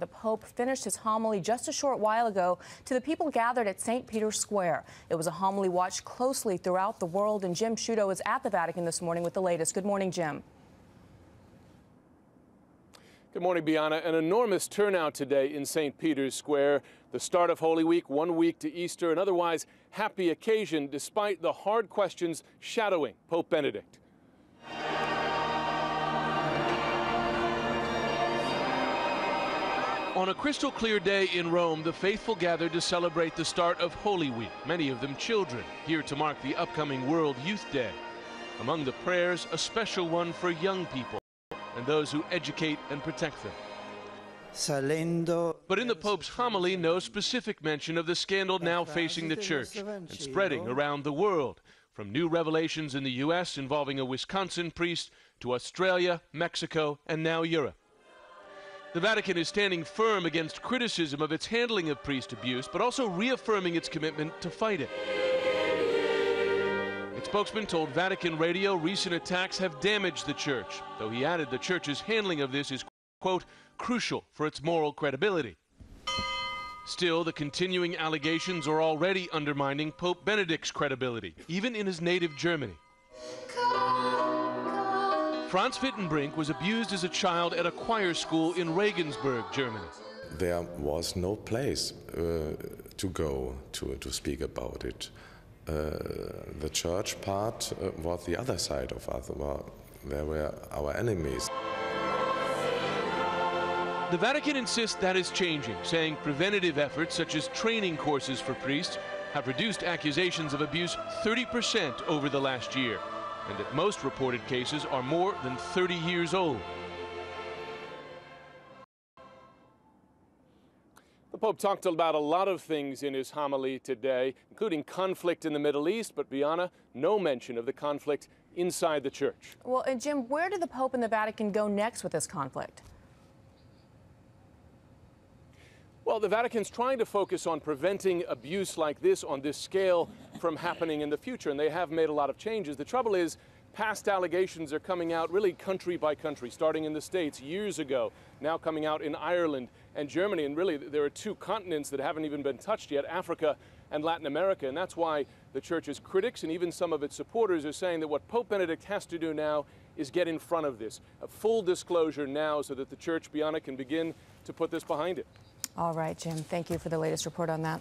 The Pope finished his homily just a short while ago to the people gathered at St. Peter's Square. It was a homily watched closely throughout the world, and Jim Sciutto is at the Vatican this morning with the latest. Good morning, Jim. Good morning, Bianna. An enormous turnout today in St. Peter's Square. The start of Holy Week, 1 week to Easter, an otherwise happy occasion despite the hard questions shadowing Pope Benedict. On a crystal clear day in Rome, the faithful gathered to celebrate the start of Holy Week, many of them children, here to mark the upcoming World Youth Day. Among the prayers, a special one for young people and those who educate and protect them. But in the Pope's homily, no specific mention of the scandal now facing the Church and spreading around the world, from new revelations in the U.S. involving a Wisconsin priest to Australia, Mexico, and now Europe. The Vatican is standing firm against criticism of its handling of priest abuse, but also reaffirming its commitment to fight it. Its spokesman told Vatican Radio recent attacks have damaged the Church, though he added the Church's handling of this is, quote, crucial for its moral credibility. Still, the continuing allegations are already undermining Pope Benedict's credibility, even in his native Germany. Franz Wittenbrink was abused as a child at a choir school in Regensburg, Germany. There was no place to go to speak about it. The church part was the other side of us. They were our enemies. The Vatican insists that is changing, saying preventative efforts such as training courses for priests have reduced accusations of abuse 30% over the last year, and that most reported cases are more than 30 years old. The Pope talked about a lot of things in his homily today, including conflict in the Middle East, but Bianna, no mention of the conflict inside the Church. Well, and Jim, where did the Pope and the Vatican go next with this conflict? Well, the Vatican's trying to focus on preventing abuse like this on this scale from happening in the future, and they have made a lot of changes. The trouble is, past allegations are coming out really country by country, starting in the States years ago, now coming out in Ireland and Germany, and really there are two continents that haven't even been touched yet, Africa and Latin America, and that's why the Church's critics and even some of its supporters are saying that what Pope Benedict has to do now is get in front of this, a full disclosure now so that the Church, Bianna, can begin to put this behind it. All right, Jim, thank you for the latest report on that.